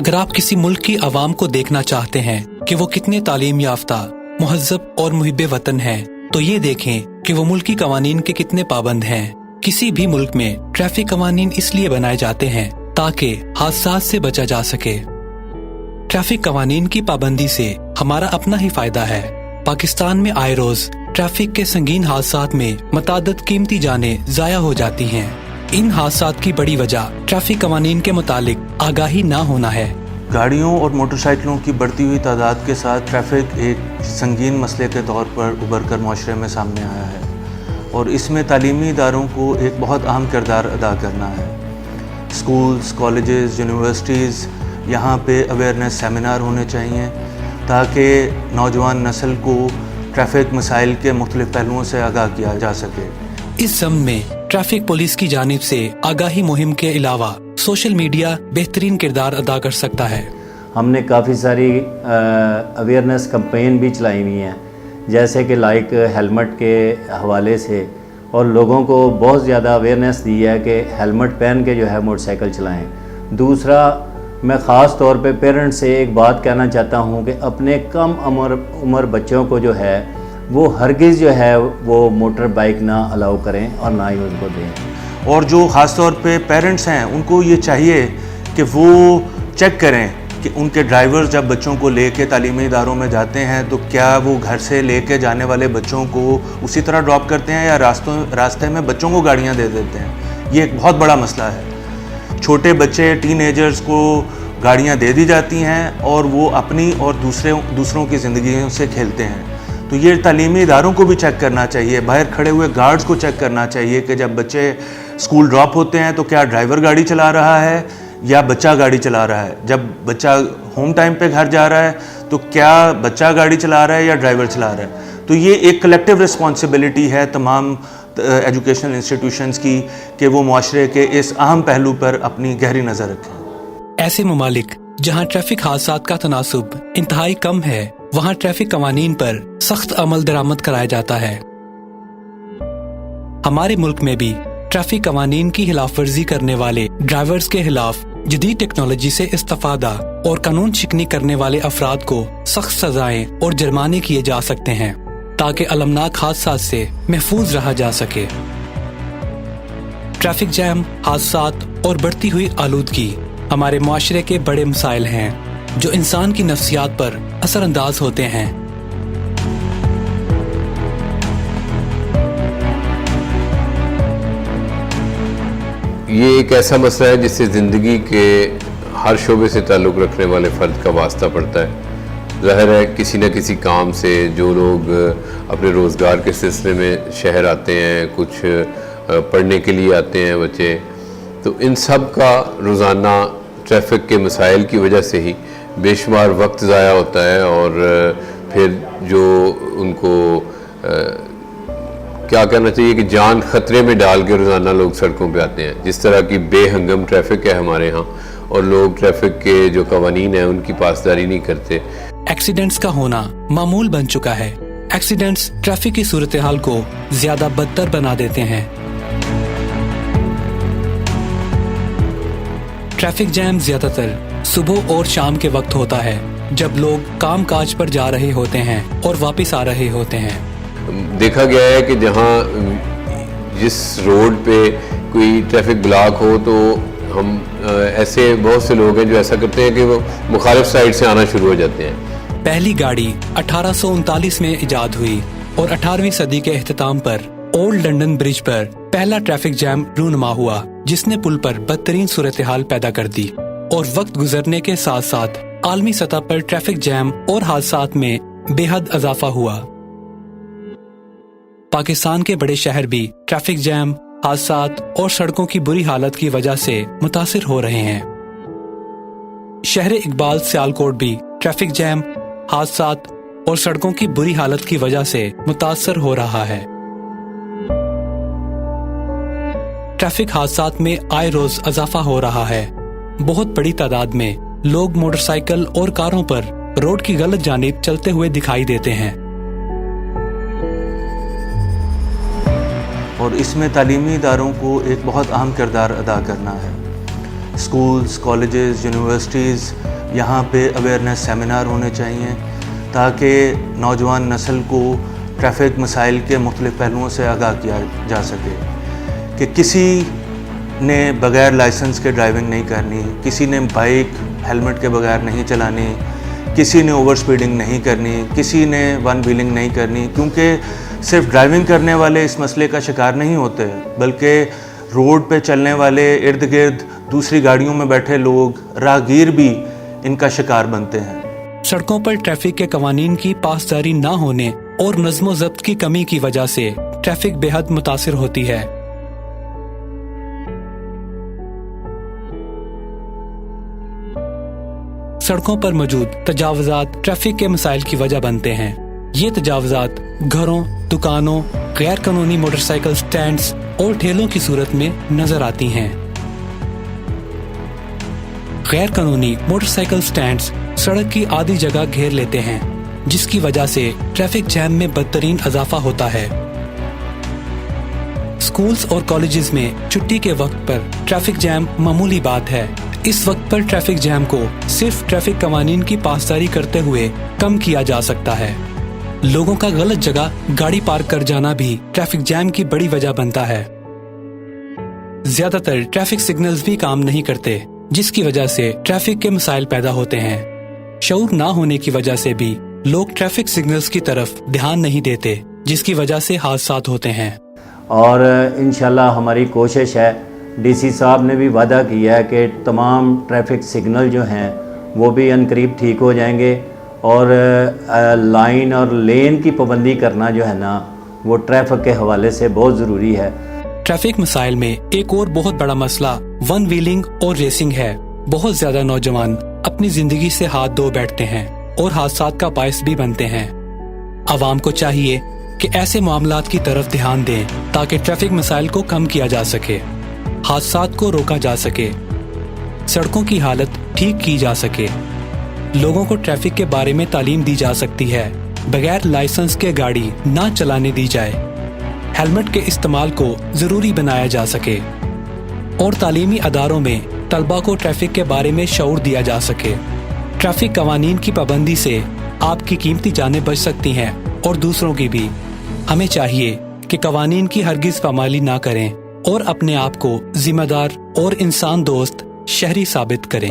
اگر آپ کسی ملک کی عوام کو دیکھنا چاہتے ہیں کہ وہ کتنے تعلیم یافتہ، مہذب اور محب وطن ہیں، تو یہ دیکھیں کہ وہ ملکی قوانین کے کتنے پابند ہیں۔ کسی بھی ملک میں ٹریفک قوانین اس لیے بنائے جاتے ہیں تاکہ حادثات سے بچا جا سکے۔ ٹریفک قوانین کی پابندی سے ہمارا اپنا ہی فائدہ ہے۔ پاکستان میں آئے روز ٹریفک کے سنگین حادثات میں متعدد قیمتی جانیں ضائع ہو جاتی ہیں۔ ان حادثات کی بڑی وجہ ٹریفک قوانین کے متعلق آگاہی نہ ہونا ہے۔ گاڑیوں اور موٹر سائیکلوں کی بڑھتی ہوئی تعداد کے ساتھ ٹریفک ایک سنگین مسئلے کے طور پر ابھر کر معاشرے میں سامنے آیا ہے، اور اس میں تعلیمی اداروں کو ایک بہت اہم کردار ادا کرنا ہے۔ اسکولز، کالجز، یونیورسٹیز، یہاں پہ اویئرنیس سیمینار ہونے چاہیے تاکہ نوجوان نسل کو ٹریفک مسائل کے مختلف پہلوؤں سے آگاہ کیا جا سکے۔ اس ضمن میں ٹریفک پولیس کی جانب سے آگاہی مہم کے علاوہ سوشل میڈیا بہترین کردار ادا کر سکتا ہے۔ ہم نے کافی ساری اویئرنیس کمپین بھی چلائی ہوئی ہیں، جیسے کہ ہیلمٹ کے حوالے سے، اور لوگوں کو بہت زیادہ اویئرنیس دی ہے کہ ہیلمٹ پہن کے جو ہے موٹر سائیکل چلائیں۔ دوسرا، میں خاص طور پہ پیرنٹس سے ایک بات کہنا چاہتا ہوں کہ اپنے کم عمر بچوں کو جو ہے وہ ہرگز جو ہے وہ موٹر بائک نہ الاؤ کریں اور نہ ہی ان کو دیں۔ اور جو خاص طور پہ پیرنٹس ہیں ان کو یہ چاہیے کہ وہ چیک کریں کہ ان کے ڈرائیور جب بچوں کو لے کے تعلیمی اداروں میں جاتے ہیں تو کیا وہ گھر سے لے کے جانے والے بچوں کو اسی طرح ڈراپ کرتے ہیں یا راستے میں بچوں کو گاڑیاں دے دیتے ہیں۔ یہ ایک بہت بڑا مسئلہ ہے۔ چھوٹے بچے، ٹین ایجرز کو گاڑیاں دے دی جاتی ہیں اور وہ اپنی اور دوسروں کی زندگیوں سے کھیلتے ہیں۔ تو یہ تعلیمی اداروں کو بھی چیک کرنا چاہیے، باہر کھڑے ہوئے گارڈز کو چیک کرنا چاہیے کہ جب بچے اسکول ڈراپ ہوتے ہیں تو کیا ڈرائیور گاڑی چلا رہا ہے یا بچہ گاڑی چلا رہا ہے۔ جب بچہ ہوم ٹائم پہ گھر جا رہا ہے تو کیا بچہ گاڑی چلا رہا ہے یا ڈرائیور چلا رہا ہے۔ تو یہ ایک کلیکٹیو رسپانسبلٹی ہے تمام ایجوکیشنل انسٹیٹیوشنز کی کہ وہ معاشرے کے اس اہم پہلو پر اپنی گہری نظر رکھیں۔ ایسے ممالک جہاں ٹریفک حادثات کا تناسب انتہائی کم ہے، وہاں ٹریفک قوانین پر سخت عمل درآمد کرایا جاتا ہے۔ ہمارے ملک میں بھی ٹریفک قوانین کی خلاف ورزی کرنے والے ڈرائیورز کے خلاف جدید ٹیکنالوجی سے استفادہ اور قانون شکنی کرنے والے افراد کو سخت سزائیں اور جرمانے کیے جا سکتے ہیں تاکہ المناک حادثات سے محفوظ رہا جا سکے۔ ٹریفک جام، حادثات اور بڑھتی ہوئی آلودگی ہمارے معاشرے کے بڑے مسائل ہیں جو انسان کی نفسیات پر اثر انداز ہوتے ہیں۔ یہ ایک ایسا مسئلہ ہے جس سے زندگی کے ہر شعبے سے تعلق رکھنے والے فرد کا واسطہ پڑتا ہے۔ ظاہر ہے کسی نہ کسی کام سے جو لوگ اپنے روزگار کے سلسلے میں شہر آتے ہیں، کچھ پڑھنے کے لیے آتے ہیں بچے، تو ان سب کا روزانہ ٹریفک کے مسائل کی وجہ سے ہی بے شمار وقت ضائع ہوتا ہے، اور پھر جو ان کو کیا کہنا چاہیے کہ جان خطرے میں ڈال کے روزانہ لوگ سڑکوں پہ آتے ہیں۔ جس طرح کی بے ہنگم ٹریفک ہے ہمارے ہاں، اور لوگ ٹریفک کے جو قوانین ہیں ان کی پاسداری نہیں کرتے۔ ایکسیڈنٹس کا ہونا معمول بن چکا ہے۔ ایکسیڈنٹس ٹریفک کی صورتحال کو زیادہ بدتر بنا دیتے ہیں۔ ٹریفک جام زیادہ تر صبح اور شام کے وقت ہوتا ہے جب لوگ کام کاج پر جا رہے ہوتے ہیں اور واپس آ رہے ہوتے ہیں۔ دیکھا گیا ہے کہ جہاں جس روڈ پہ کوئی ٹریفک بلاک ہو تو ہم ایسے بہت سے لوگ ہیں جو ایسا کرتے ہیں کہ وہ مخالف سائڈ سے آنا شروع ہو جاتے ہیں۔ پہلی گاڑی 1839 میں ایجاد ہوئی اور 18ویں صدی کے اختتام پر اولڈ لنڈن برج پر پہلا ٹریفک جام رونما ہوا، جس نے پل پر بدترین صورتحال پیدا کر دی، اور وقت گزرنے کے ساتھ ساتھ عالمی سطح پر ٹریفک جام اور حادثات میں بے حد اضافہ ہوا۔ پاکستان کے بڑے شہر بھی ٹریفک جام، حادثات اور سڑکوں کی بری حالت کی وجہ سے متاثر ہو رہے ہیں۔ شہر اقبال سیالکوٹ بھی ٹریفک جام، حادثات اور سڑکوں کی بری حالت کی وجہ سے متاثر ہو رہا ہے۔ ٹریفک حادثات میں آئے روز اضافہ ہو رہا ہے۔ بہت بڑی تعداد میں لوگ موٹر سائیکل اور کاروں پر روڈ کی غلط جانب چلتے ہوئے دکھائی دیتے ہیں۔ اور اس میں تعلیمی اداروں کو ایک بہت اہم کردار ادا کرنا ہے۔ اسکولز، کالجز، یونیورسٹیز، یہاں پہ اویئرنیس سیمینار ہونے چاہیے تاکہ نوجوان نسل کو ٹریفک مسائل کے مختلف پہلوؤں سے آگاہ کیا جا سکے کہ کسی نے بغیر لائسنس کے ڈرائیونگ نہیں کرنی، کسی نے بائک ہیلمٹ کے بغیر نہیں چلانی، کسی نے اوور سپیڈنگ نہیں کرنی، کسی نے ون ویلنگ نہیں کرنی، کیونکہ صرف ڈرائیونگ کرنے والے اس مسئلے کا شکار نہیں ہوتے بلکہ روڈ پہ چلنے والے، ارد گرد دوسری گاڑیوں میں بیٹھے لوگ، راہگیر بھی ان کا شکار بنتے ہیں۔ سڑکوں پر ٹریفک کے قوانین کی پاسداری نہ ہونے اور نظم و ضبط کی کمی کی وجہ سے ٹریفک بے حد متاثر ہوتی ہے۔ سڑکوں پر موجود تجاوزات ٹریفک کے مسائل کی وجہ بنتے ہیں۔ یہ تجاوزات گھروں، دکانوں، غیر قانونی موٹر سائیکل سٹینڈز اور ٹھیلوں کی صورت میں نظر آتی ہیں۔ غیر قانونی موٹر سائیکل سٹینڈز سڑک کی آدھی جگہ گھیر لیتے ہیں، جس کی وجہ سے ٹریفک جیم میں بدترین اضافہ ہوتا ہے۔ اسکولز اور کالجز میں چھٹی کے وقت پر ٹریفک جیم معمولی بات ہے۔ اس وقت پر ٹریفک جیم کو صرف ٹریفک قوانین کی پاسداری کرتے ہوئے کم کیا جا سکتا ہے۔ لوگوں کا غلط جگہ گاڑی پارک کر جانا بھی ٹریفک جیم کی بڑی وجہ بنتا ہے۔ زیادہ تر ٹریفک سگنلز بھی کام نہیں کرتے، جس کی وجہ سے ٹریفک کے مسائل پیدا ہوتے ہیں۔ شعور نہ ہونے کی وجہ سے بھی لوگ ٹریفک سگنلز کی طرف دھیان نہیں دیتے، جس کی وجہ سے حادثات ہوتے ہیں۔ اور انشاءاللہ ہماری کوشش ہے، ڈی سی صاحب نے بھی وعدہ کیا ہے کہ تمام ٹریفک سگنل جو ہیں وہ بھی عنقریب ٹھیک ہو جائیں گے، اور لائن اور لین کی پابندی کرنا جو ہے نا وہ ٹریفک کے حوالے سے بہت ضروری ہے۔ ٹریفک مسائل میں ایک اور بہت بڑا مسئلہ ون ویلنگ اور ریسنگ ہے۔ بہت زیادہ نوجوان اپنی زندگی سے ہاتھ دھو بیٹھتے ہیں اور حادثات کا باعث بھی بنتے ہیں۔ عوام کو چاہیے کہ ایسے معاملات کی طرف دھیان دیں تاکہ ٹریفک مسائل کو کم کیا جا سکے، حادثات کو روکا جا سکے، سڑکوں کی حالت ٹھیک کی جا سکے، لوگوں کو ٹریفک کے بارے میں تعلیم دی جا سکتی ہے، بغیر لائسنس کے گاڑی نہ چلانے دی جائے، ہیلمٹ کے استعمال کو ضروری بنایا جا سکے، اور تعلیمی اداروں میں طلباء کو ٹریفک کے بارے میں شعور دیا جا سکے۔ ٹریفک قوانین کی پابندی سے آپ کی قیمتی جانیں بچ سکتی ہیں اور دوسروں کی بھی۔ ہمیں چاہیے کہ قوانین کی ہرگز پامالی نہ کریں اور اپنے آپ کو ذمہ دار اور انسان دوست شہری ثابت کریں۔